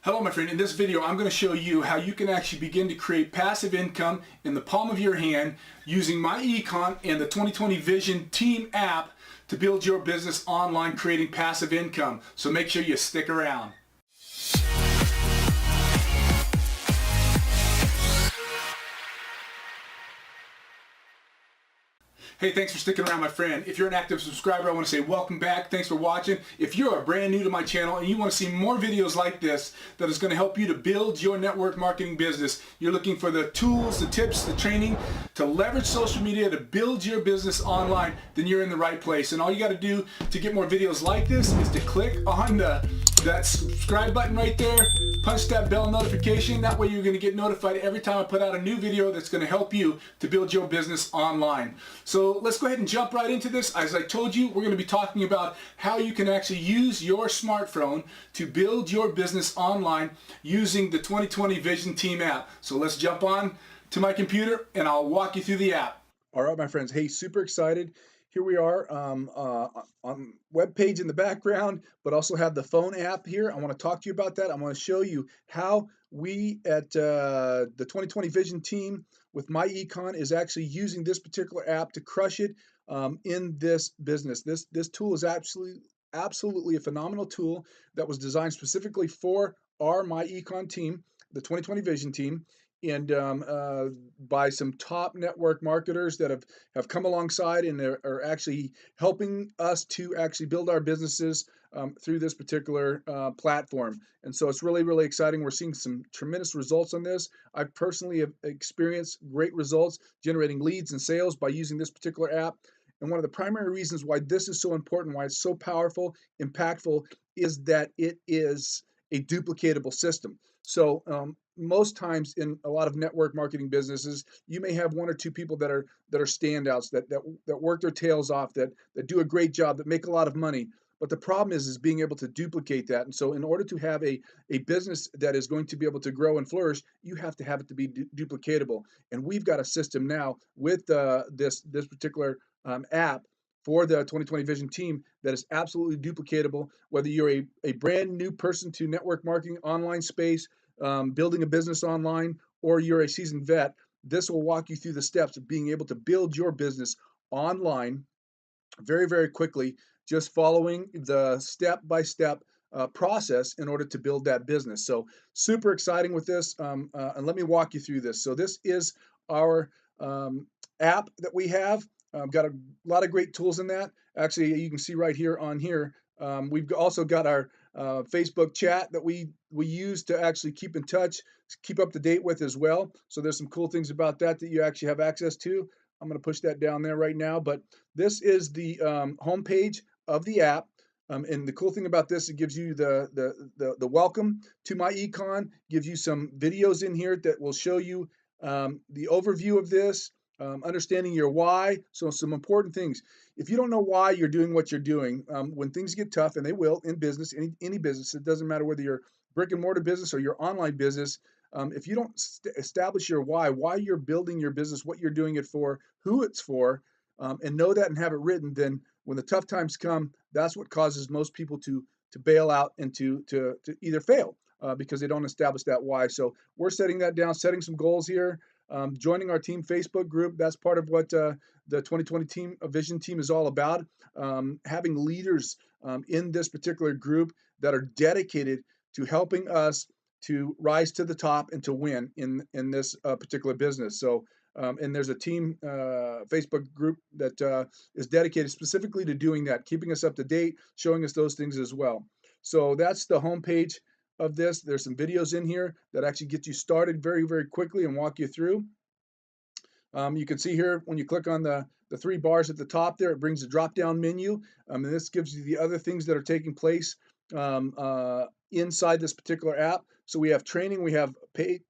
Hello my friend, in this video I'm going to show you how you can actually begin to create passive income in the palm of your hand using MyEcon and the 2020 Vision Team app to build your business online creating passive income. So make sure you stick around. Hey, thanks for sticking around, my friend. If you're an active subscriber, I want to say welcome back. Thanks for watching. If you're brand new to my channel and you want to see more videos like this that is going to help you to build your network marketing business, you're looking for the tools, the tips, the training to leverage social media to build your business online, then you're in the right place. And all you got to do to get more videos like this is to click on that subscribe button right there, punch that bell notification. That way you're going to get notified every time I put out a new video that's going to help you to build your business online. So let's go ahead and jump right into this. As I told you, we're going to be talking about how you can actually use your smartphone to build your business online using the 2020 Vision Team app. So let's jump on to my computer and I'll walk you through the app. All right, my friends. Hey, super excited. Here we are on web page in the background, but also have the phone app here. I want to talk to you about that. I want to show you how we at the 2020 Vision Team with MyEcon is actually using this particular app to crush it in this business. This tool is absolutely a phenomenal tool that was designed specifically for our MyEcon team, the 2020 Vision Team, and by some top network marketers that have come alongside and are actually helping us to actually build our businesses through this particular platform. And so it's really exciting. We're seeing some tremendous results on this. I personally have experienced great results generating leads and sales by using this particular app. And one of the primary reasons why this is so important, why it's so powerful, impactful, is that it is a duplicatable system. So most times in a lot of network marketing businesses, you may have one or two people that are standouts, that work their tails off, that do a great job, that make a lot of money. But the problem is being able to duplicate that. And so in order to have a business that is going to be able to grow and flourish, you have to have it to be duplicatable. And we've got a system now with this particular app for the 2020 Vision Team that is absolutely duplicatable, whether you're a brand new person to network marketing online space, building a business online, or you're a seasoned vet. This will walk you through the steps of being able to build your business online very quickly, just following the step-by-step process in order to build that business. So super exciting with this, and let me walk you through this. So this is our app that we have. Got a lot of great tools in that. Actually, you can see right here on here, we've also got our Facebook chat that we use to actually keep in touch, keep up to date with as well. So there's some cool things about that you actually have access to. I'm going to push that down there right now. But this is the home page of the app. And the cool thing about this, it gives you the welcome to MyEcon, gives you some videos in here that will show you the overview of this. Understanding your why. So some important things. If you don't know why you're doing what you're doing, when things get tough, and they will in business, any business, it doesn't matter whether you're brick and mortar business or your online business, if you don't establish your why you're building your business, what you're doing it for, who it's for, and know that and have it written, then when the tough times come, that's what causes most people to bail out and to either fail because they don't establish that why. So we're setting that down, setting some goals here. Joining our team Facebook group, that's part of what the 2020 Vision Team is all about. Having leaders in this particular group that are dedicated to helping us to rise to the top and to win in this particular business. So, and there's a team Facebook group that is dedicated specifically to doing that, keeping us up to date, showing us those things as well. So that's the homepage of this. There's some videos in here that actually get you started very quickly and walk you through. You can see here when you click on the three bars at the top there, it brings a drop-down menu, and this gives you the other things that are taking place inside this particular app. So we have training, we have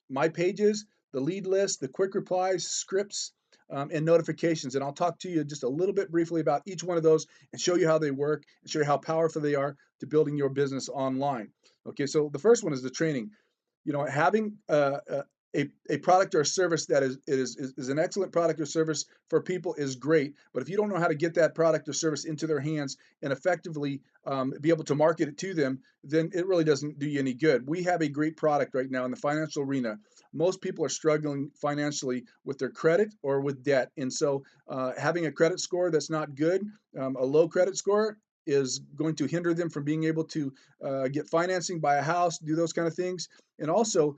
my pages, the lead list, the quick replies, scripts, and notifications. And I'll talk to you just a little bit briefly about each one of those and show you how they work and show you how powerful they are to building your business online. Okay, so the first one is the training. You know, having a product or service that is an excellent product or service for people is great. But if you don't know how to get that product or service into their hands and effectively be able to market it to them, then it really doesn't do you any good. We have a great product right now in the financial arena. Most people are struggling financially with their credit or with debt. And so having a credit score that's not good, a low credit score, is going to hinder them from being able to get financing, buy a house, do those kind of things. And also,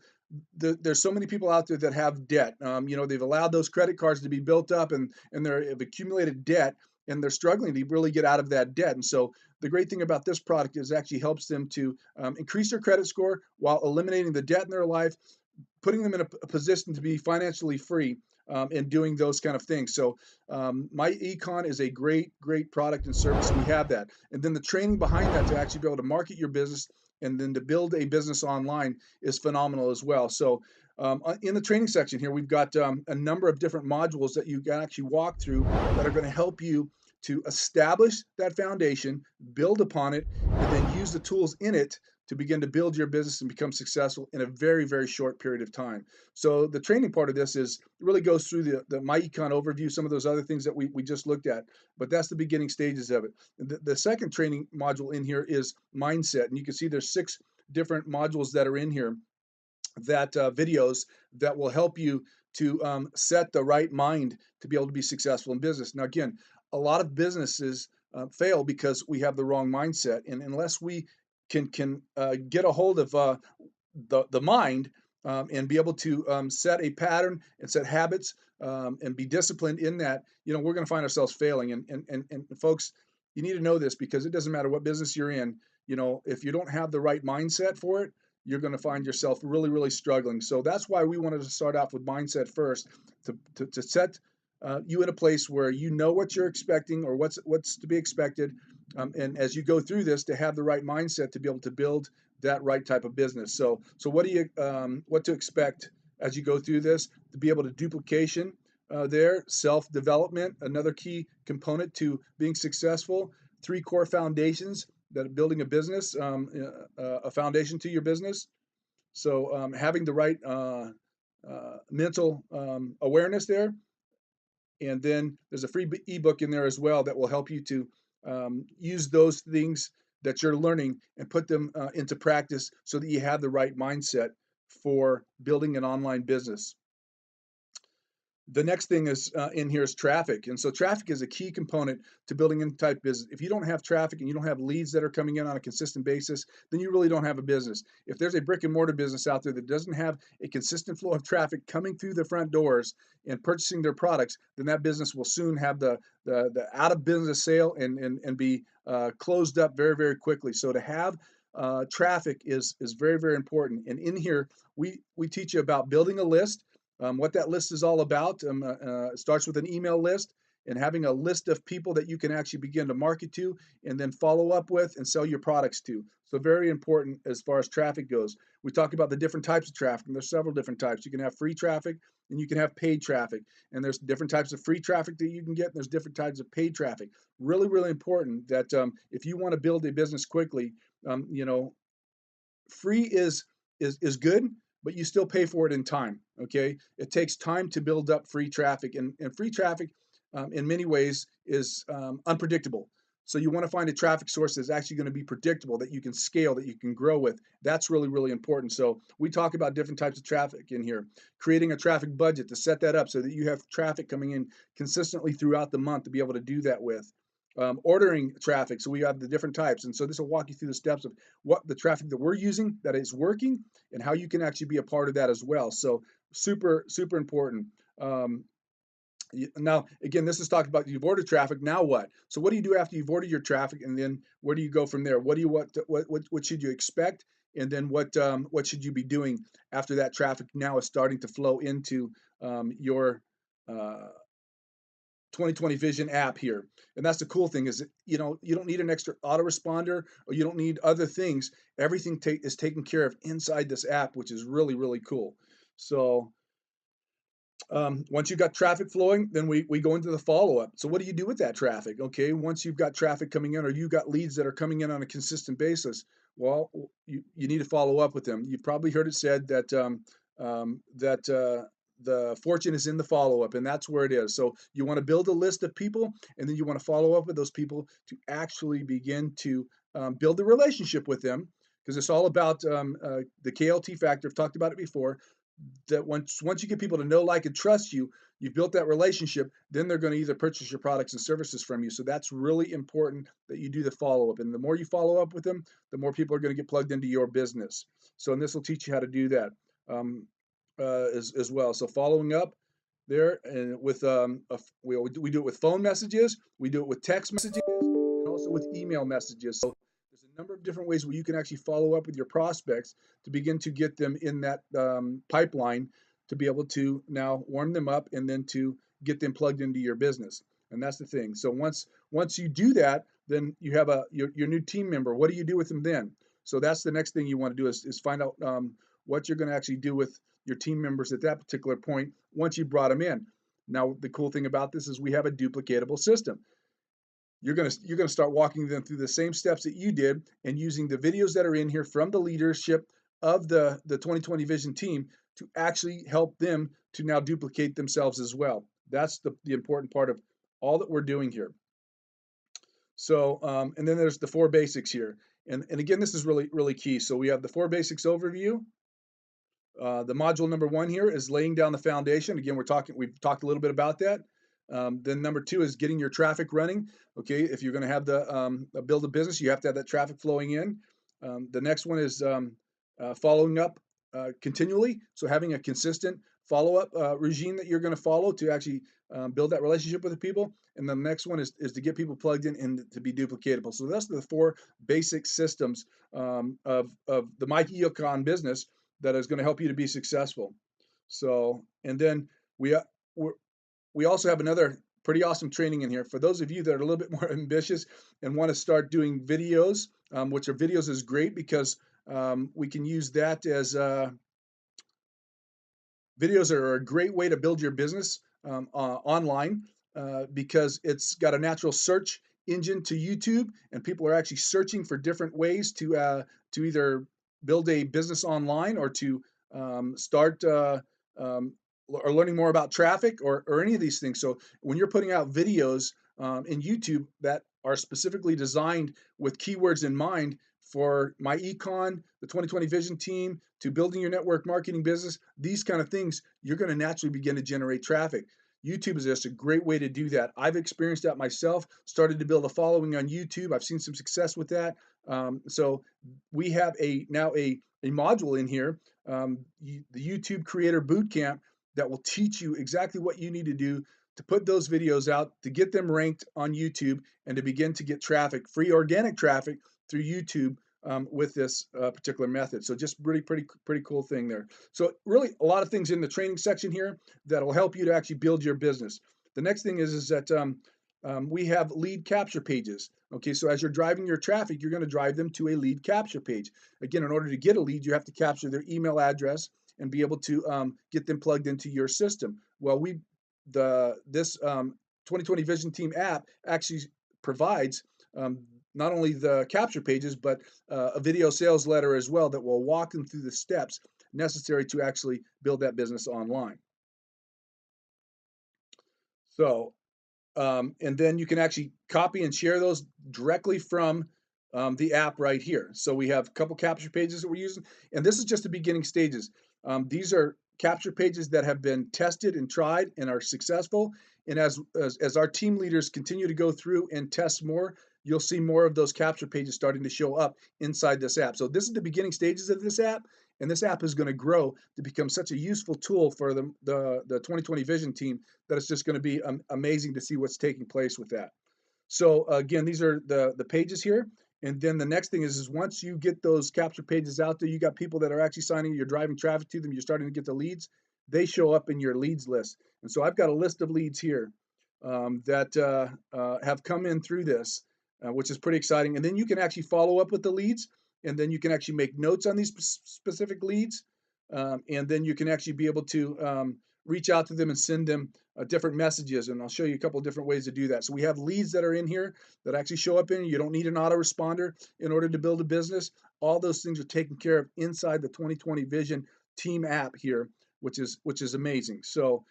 there's so many people out there that have debt. They've allowed those credit cards to be built up, and they've accumulated debt, and they're struggling to really get out of that debt. And so the great thing about this product is it actually helps them to increase their credit score while eliminating the debt in their life, putting them in a position to be financially free, and doing those kind of things. So MyEcon is a great product and service. We have that. And then the training behind that to actually be able to market your business and then to build a business online is phenomenal as well. So in the training section here, we've got a number of different modules that you can actually walk through that are going to help you to establish that foundation, build upon it, and then use the tools in it to begin to build your business and become successful in a very short period of time. So the training part of this really goes through the MyEcon overview, some of those other things that we just looked at, but that's the beginning stages of it. The second training module in here is mindset, and you can see there's 6 different modules that are in here, that videos that will help you to set the right mind to be able to be successful in business. Now, again, a lot of businesses fail because we have the wrong mindset, and unless we can get a hold of the mind, and be able to set a pattern and set habits, and be disciplined in that, we're going to find ourselves failing. And folks, you need to know this, because it doesn't matter what business you're in. If you don't have the right mindset for it, you're going to find yourself really struggling. So that's why we wanted to start off with mindset first, to set you in a place where you know what you're expecting, or what's to be expected, and as you go through this, to have the right mindset to be able to build that right type of business. So what to expect as you go through this, to be able to duplication there, self-development, another key component to being successful, 3 core foundations that are building a business, a foundation to your business. So having the right mental awareness there. And then there's a free ebook in there as well that will help you to use those things that you're learning and put them into practice, so that you have the right mindset for building an online business. The next thing is in here is traffic. And so traffic is a key component to building any type of business. If you don't have traffic and you don't have leads that are coming in on a consistent basis, then you really don't have a business. If there's a brick and mortar business out there that doesn't have a consistent flow of traffic coming through the front doors and purchasing their products, then that business will soon have the out of business sale and be closed up very quickly. So to have traffic is very important. And in here, we teach you about building a list. What that list is all about. It starts with an email list, and having a list of people that you can actually begin to market to, and then follow up with and sell your products to. So very important as far as traffic goes. We talk about the different types of traffic, and there's several different types. You can have free traffic, and you can have paid traffic. And there's different types of free traffic that you can get, and there's different types of paid traffic. Really important that if you want to build a business quickly, free is good, but you still pay for it in time. Okay, it takes time to build up free traffic, and free traffic in many ways is unpredictable. So you want to find a traffic source that's actually going to be predictable, that you can scale, that you can grow with. That's really important. So we talk about different types of traffic in here, creating a traffic budget to set that up so that you have traffic coming in consistently throughout the month to be able to do that with. Ordering traffic, so we have the different types, and so this will walk you through the steps of what the traffic that we're using that is working, and how you can actually be a part of that as well. So super important. Now, again, this is talking about you've ordered traffic. Now what? So what do you do after you've ordered your traffic, and then where do you go from there? What should you expect, and then what should you be doing after that traffic now is starting to flow into your 2020 Vision app here? And that's the cool thing, is that, you don't need an extra autoresponder, or you don't need other things. Everything is taken care of inside this app, which is really cool. So once you've got traffic flowing, then we go into the follow-up. So what do you do with that traffic? Okay, once you've got traffic coming in, or you've got leads that are coming in on a consistent basis, well, you need to follow up with them. You've probably heard it said that that the fortune is in the follow-up, and that's where it is. So you want to build a list of people, and then you want to follow up with those people to actually begin to build a relationship with them, because it's all about the KLT factor. I've talked about it before. That once you get people to know, like, and trust you, you've built that relationship, then they're going to either purchase your products and services from you. So that's really important that you do the follow-up. And the more you follow up with them, the more people are going to get plugged into your business. So, and this will teach you how to do that as well. So following up there, and with we do it with phone messages, we do it with text messages, and also with email messages. So there's a number of different ways where you can actually follow up with your prospects to begin to get them in that pipeline, to be able to now warm them up and then to get them plugged into your business. And that's the thing. So once you do that, then you have your new team member. What do you do with them then? So that's the next thing you want to do is find out what you're going to actually do with your team members at that particular point once you brought them in. Now, the cool thing about this is we have a duplicatable system. You're going to start walking them through the same steps that you did, and using the videos that are in here from the leadership of the 2020 Vision team to actually help them to now duplicate themselves as well. That's the important part of all that we're doing here. So, and then there's the 4 basics here. And again, this is really key. So we have the 4 basics overview. The module number 1 here is laying down the foundation. Again, we've talked a little bit about that. Then number 2 is getting your traffic running. Okay, if you're going to have build a business, you have to have that traffic flowing in. The next one is following up continually. So having a consistent follow-up regime that you're going to follow to actually build that relationship with the people. And the next one is to get people plugged in and to be duplicatable. So that's the 4 basic systems of the MyEcon business that is going to help you to be successful. So, and then we also have another pretty awesome training in here for those of you that are a little bit more ambitious and want to start doing videos, which are videos is great because we can use that as videos are a great way to build your business online because it's got a natural search engine to YouTube, and people are actually searching for different ways to either build a business online or to start or learning more about traffic or any of these things. So when you're putting out videos in YouTube that are specifically designed with keywords in mind for MyEcon, the 2020 Vision team, to building your network marketing business, these kind of things, you're going to naturally begin to generate traffic. YouTube is just a great way to do that. I've experienced that myself, started to build a following on YouTube. I've seen some success with that. So we have now a module in here, the YouTube Creator Bootcamp, that will teach you exactly what you need to do to put those videos out, to get them ranked on YouTube, and to begin to get traffic, free organic traffic through YouTube with this particular method. So just really pretty cool thing there. So really a lot of things in the training section here that will help you to actually build your business. The next thing is that we have lead capture pages. Okay, so as you're driving your traffic, you're going to drive them to a lead capture page. Again, in order to get a lead, you have to capture their email address and be able to get them plugged into your system. Well, this 2020 Vision Team app actually provides not only the capture pages, but a video sales letter as well that will walk them through the steps necessary to actually build that business online. So, and then you can actually copy and share those directly from the app right here. So we have a couple capture pages that we're using, and this is just the beginning stages. These are capture pages that have been tested and tried and are successful. And as our team leaders continue to go through and test more, you'll see more of those capture pages starting to show up inside this app. So this is the beginning stages of this app, and this app is going to grow to become such a useful tool for the 2020 Vision team that it's just going to be amazing to see what's taking place with that. So again, these are the pages here. And then the next thing is once you get those capture pages out there, you got people that are actually signing, you're driving traffic to them, you're starting to get the leads, they show up in your leads list. And so I've got a list of leads here that have come in through this, which is pretty exciting. And then you can actually follow up with the leads, and then you can actually make notes on these specific leads. And then you can actually be able to reach out to them and send them different messages. And I'll show you a couple of different ways to do that. So we have leads that are in here that actually show up in. You don't need an autoresponder in order to build a business. All those things are taken care of inside the 2020 Vision team app here, which is amazing. So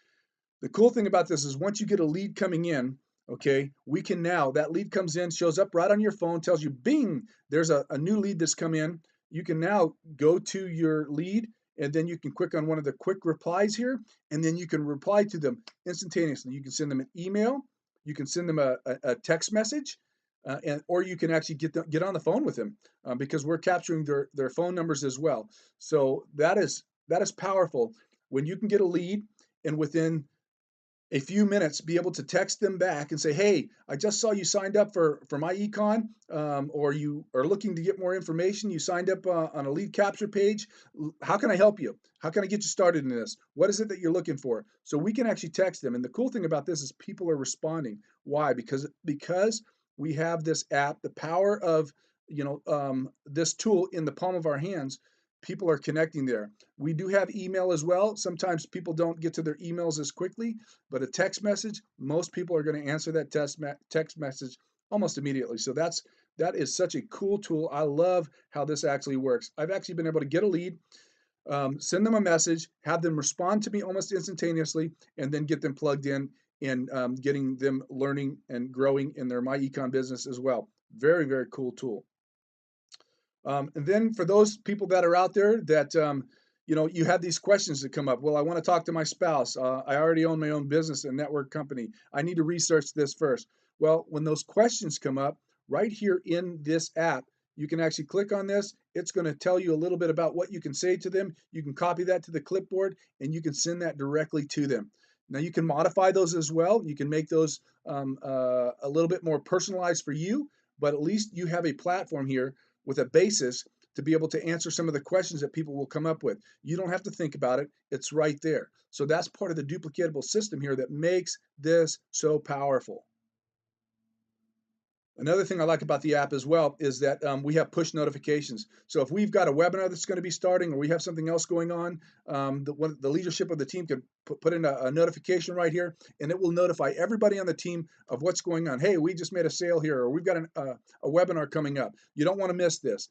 the cool thing about this is once you get a lead coming in, okay, we can now, that lead comes in, shows up right on your phone, tells you, bing, there's a new lead that's come in. You can now go to your lead, and then you can click on one of the quick replies here, and then you can reply to them instantaneously. You can send them an email, you can send them a text message, or you can actually get on the phone with them because we're capturing their phone numbers as well. So that is powerful when you can get a lead and within a few minutes be able to text them back and say, hey, I just saw you signed up for MyEcon, or you are looking to get more information. You signed up on a lead capture page. How can I help you? How can I get you started in this? What is it that you're looking for? So we can actually text them. And the cool thing about this is people are responding. Why? Because we have this app, the power of this tool in the palm of our hands. People are connecting there. We do have email as well. Sometimes people don't get to their emails as quickly, but a text message, most people are going to answer that text message almost immediately. So that is such a cool tool. I love how this actually works. I've actually been able to get a lead, send them a message, have them respond to me almost instantaneously, and then get them plugged in and getting them learning and growing in their MyEcon business as well. Very, very cool tool. And then for those people that are out there that, you have these questions that come up. Well, I want to talk to my spouse. I already own my own business and network company. I need to research this first. Well, when those questions come up right here in this app, you can actually click on this. It's going to tell you a little bit about what you can say to them. You can copy that to the clipboard and you can send that directly to them. Now you can modify those as well. You can make those a little bit more personalized for you, but at least you have a platform here with a basis to be able to answer some of the questions that people will come up with. You don't have to think about it. It's right there. So that's part of the duplicatable system here that makes this so powerful. Another thing I like about the app as well is that we have push notifications. So if we've got a webinar that's going to be starting or we have something else going on, the leadership of the team can put in a notification right here, and it will notify everybody on the team of what's going on. Hey, we just made a sale here, or we've got a webinar coming up. You don't want to miss this.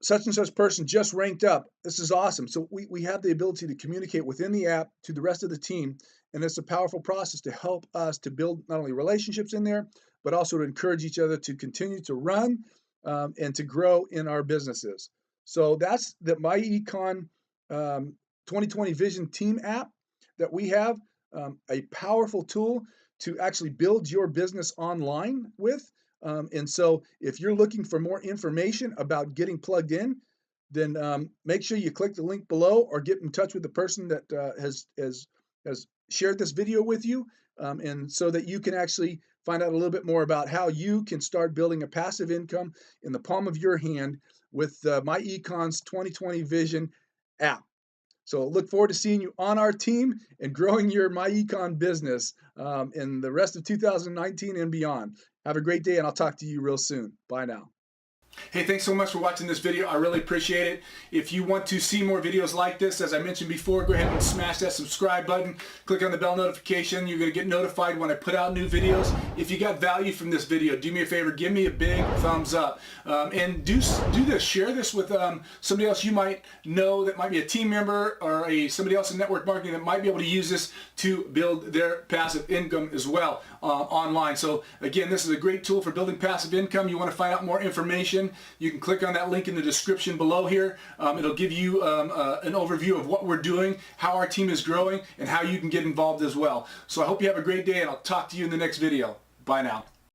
Such and such person just ranked up. This is awesome. So we have the ability to communicate within the app to the rest of the team, and it's a powerful process to help us to build not only relationships in there, but also to encourage each other to continue to run and to grow in our businesses. So that's the MyEcon 2020 Vision Team app that we have, a powerful tool to actually build your business online with. And so if you're looking for more information about getting plugged in, then make sure you click the link below or get in touch with the person that has shared this video with you, and so that you can actually find out a little bit more about how you can start building a passive income in the palm of your hand with MyEcon's 2020 Vision app. So look forward to seeing you on our team and growing your MyEcon business in the rest of 2019 and beyond. Have a great day, and I'll talk to you real soon. Bye now. Hey, thanks so much for watching this video. I really appreciate it. If you want to see more videos like this, as I mentioned before, go ahead and smash that subscribe button. Click on the bell notification. You're going to get notified when I put out new videos. If you got value from this video, do me a favor, give me a big thumbs up. And do this. Share this with somebody else you might know that might be a team member or somebody else in network marketing that might be able to use this to build their passive income as well online. So again, this is a great tool for building passive income. You want to find out more information, you can click on that link in the description below here. It'll give you an overview of what we're doing, how our team is growing, and how you can get involved as well. So I hope you have a great day, and I'll talk to you in the next video. Bye now.